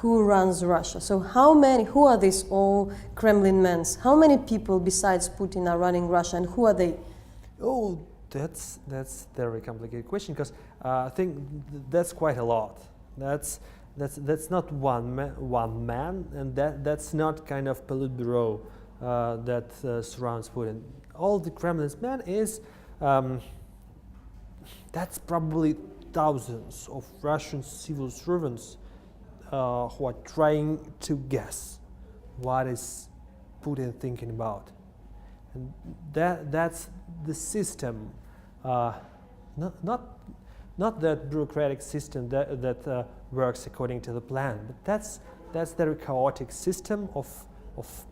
who runs Russia. So who are these all Kremlin men? How many people besides Putin are running Russia, and who are they? Oh, that's a very complicated question, because I think that's quite a lot. That's not one man, and that's not kind of Politburo that surrounds Putin. All the Kremlin's men is that's probably thousands of Russian civil servants who are trying to guess what is Putin thinking about, and that's the system, not that bureaucratic system that works according to the plan, but that's the chaotic system of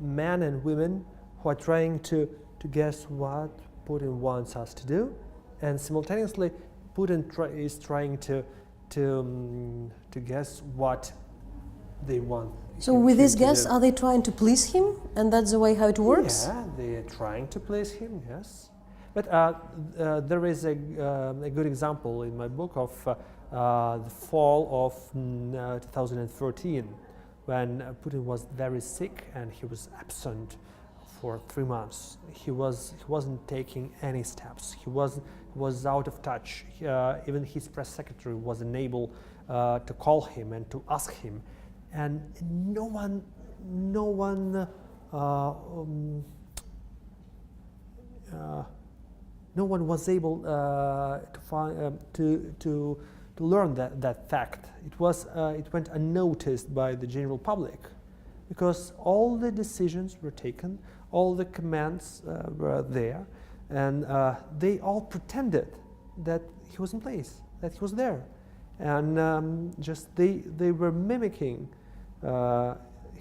men and women who are trying to guess what Putin wants us to do, and simultaneously Putin is trying to guess what they want. So with this guess, are they trying to please him, and that's the way how it works? Yeah, they are trying to please him, yes. But there is a good example in my book of the fall of 2013, when Putin was very sick and he was absent for 3 months. He wasn't taking any steps. He was out of touch. Even his press secretary was unable to call him and to ask him, and no one was able to learn that fact. It went unnoticed by the general public, because all the decisions were taken, all the commands were there, and they all pretended that he was in place, that he was there, and just they were mimicking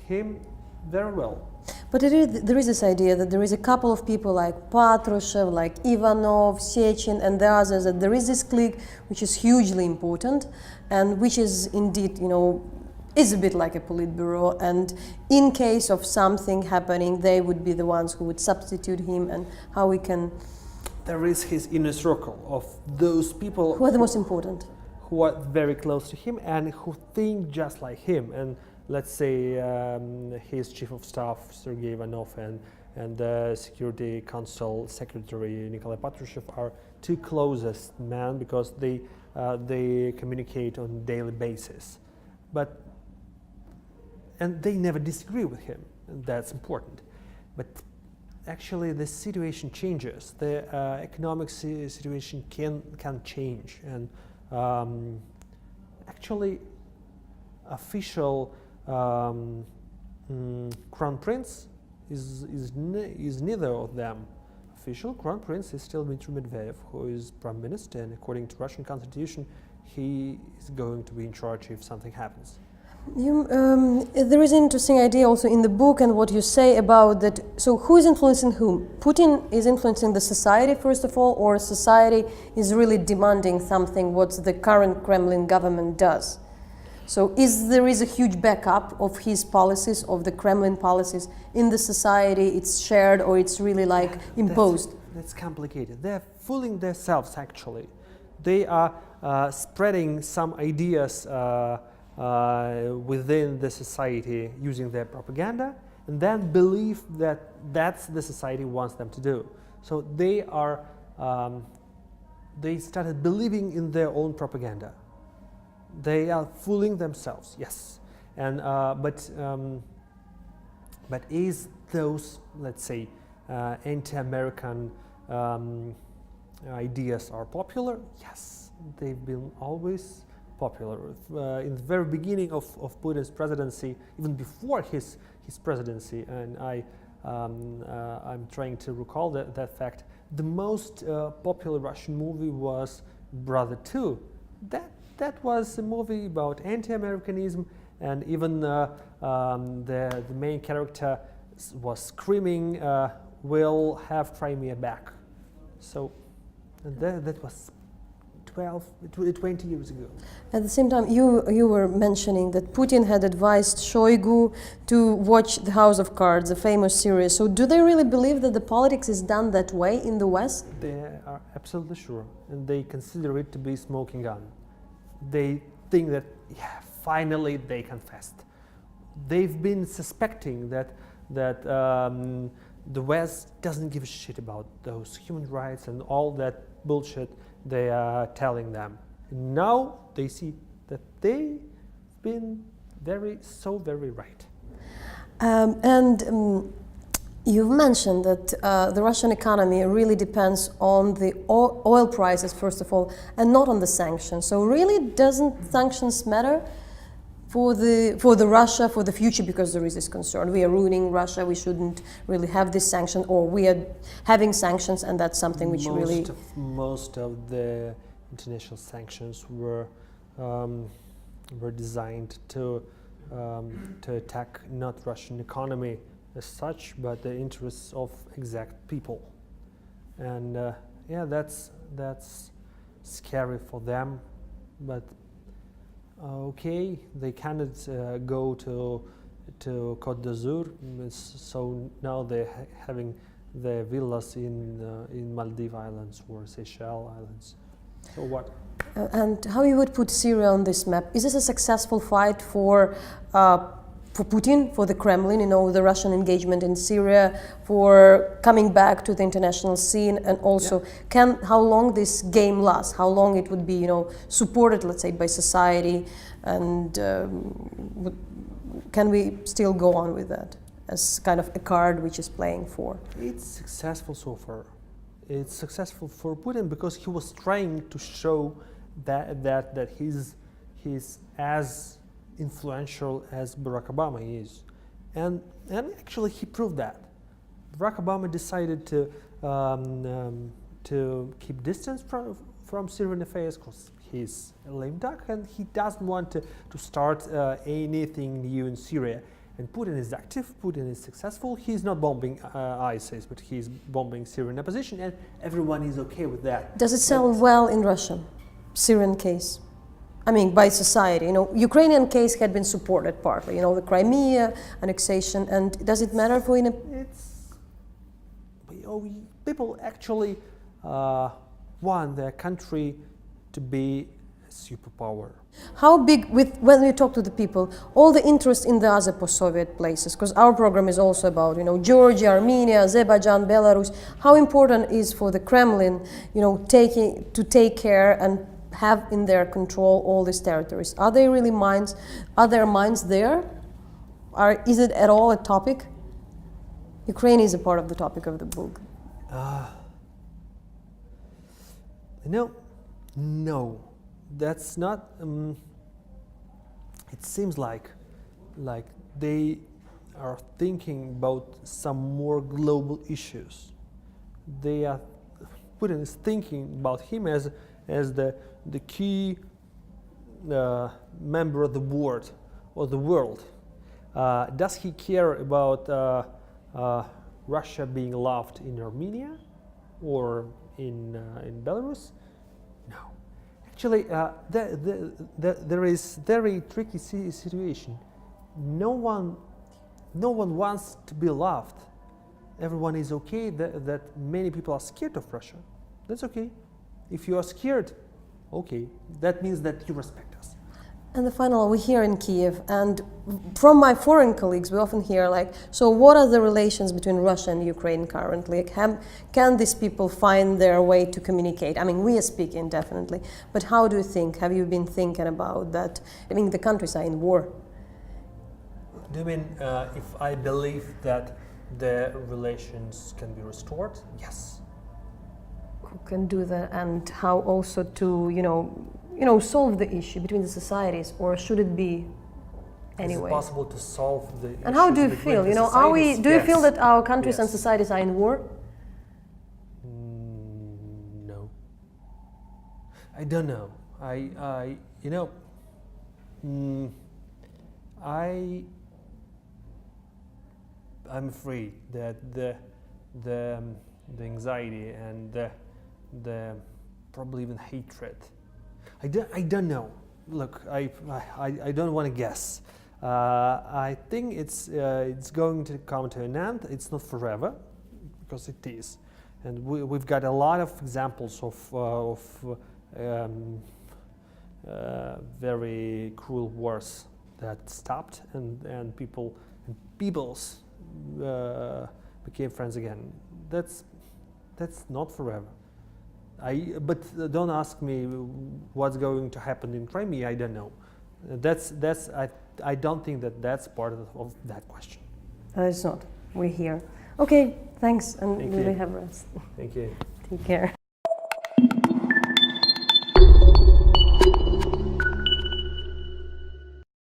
him very well. But there is this idea that there is a couple of people like Patrushev, like Ivanov, Sechin, and the others, that there is this clique which is hugely important, and which is indeed, is a bit like a Politburo, and in case of something happening, they would be the ones who would substitute him, and how we can... There is his inner circle of those people... Who are the most important? Who are very close to him and who think just like him. And let's say his chief of staff, Sergei Ivanov, and the Security Council Secretary, Nikolai Patrushev, are two closest men, because they communicate on a daily basis. And they never disagree with him, and that's important. But actually the situation changes. The economic situation can change, and actually official crown prince is neither of them. Official crown prince is still Dmitry Medvedev, who is prime minister, and according to Russian constitution, he is going to be in charge if something happens. There is an interesting idea also in the book, and what you say about that. So who is influencing whom? Putin is influencing the society, first of all, or society is really demanding something what the current Kremlin government does? So there is a huge backup of his policies, of the Kremlin policies in the society, it's shared, or it's really like imposed? That's complicated. They're fooling themselves, actually. They are spreading some ideas within the society using their propaganda, and then believe that that's the society wants them to do. So they started believing in their own propaganda. They are fooling themselves, yes. And but is those, let's say, anti-American ideas are popular? Yes, they've been always popular. In the very beginning of Putin's presidency, even before his presidency, and I'm trying to recall that fact, the most popular Russian movie was Brother 2. That was a movie about anti-Americanism, and even the main character was screaming, "We'll have Crimea back." So that was 20 years ago. At the same time, you were mentioning that Putin had advised Shoigu to watch The House of Cards, a famous series. So do they really believe that the politics is done that way in the West? They are absolutely sure, and they consider it to be a smoking gun. They think that, yeah, finally they confessed. they've been suspecting that the West doesn't give a shit about those human rights and all that bullshit they are telling them. And now they see that they've been very right. You've mentioned that the Russian economy really depends on the oil prices, first of all, and not on the sanctions. So really, doesn't sanctions matter for the Russia, for the future? Because there is this concern. We are ruining Russia, we shouldn't really have this sanction, or we are having sanctions, and that's something which most of the international sanctions were designed to attack not Russian economy as such, but the interests of exact people. And yeah, that's scary for them. But okay, they cannot go to Côte d'Azur, so now they're having the villas in Maldives Islands or Seychelles Islands. So what? And how you would put Syria on this map? Is this a successful fight for Putin, for the Kremlin, you know, the Russian engagement in Syria, for coming back to the international scene, and also how long this game lasts, how long it would be, you know, supported, let's say, by society, and can we still go on with that as kind of a card which is playing for? It's successful so far. It's successful for Putin because he was trying to show that he's as influential as Barack Obama is, and actually he proved that. Barack Obama decided to keep distance from Syrian affairs because he's a lame duck and he doesn't want to start anything new in Syria. And Putin is active, Putin is successful. He's not bombing ISIS, but he's bombing Syrian opposition, and everyone is okay with that. Does it sell well in Russia, Syrian case? I mean, by society, you know, Ukrainian case had been supported partly, you know, the Crimea annexation, and does it matter for people actually want their country to be a superpower. How big, when we talk to the people, all the interest in the other post-Soviet places, because our program is also about, you know, Georgia, Armenia, Azerbaijan, Belarus, how important is for the Kremlin, you know, to take care and have in their control all these territories? Are there really mines? Are there mines there? Is it at all a topic? Ukraine is a part of the topic of the book. No, that's not. It seems like they are thinking about some more global issues. Putin is thinking about him as the key member of the board of the world. Does he care about Russia being loved in Armenia or in Belarus? No. Actually, there is very tricky situation. No one wants to be loved. Everyone is okay that many people are scared of Russia. That's okay. If you are scared, okay, that means that you respect us. And the final, we're here in Kiev, and from my foreign colleagues, we often hear like, so what are the relations between Russia and Ukraine currently? Can these people find their way to communicate? I mean, we are speaking definitely, but how do you think? Have you been thinking about that? I mean, the countries are in war. Do you mean if I believe that the relations can be restored? Yes. Who can do that, and how also to, you know, solve the issue between the societies, or should it be anyway? Is it possible to solve the issue? And how do you feel? You know, do you feel that our countries and societies are in war? No. I don't know. I'm afraid that the anxiety and the probably even hatred. I don't know. Look, I don't want to guess. I think it's going to come to an end. It's not forever, because it is, and we've got a lot of examples of very cruel wars that stopped, and peoples became friends again. That's not forever. But don't ask me what's going to happen in Crimea. I don't know. I don't think that's part of that question. It's not. We're here. Okay, thanks, and Thank we you. have rest. Thank you. Take care.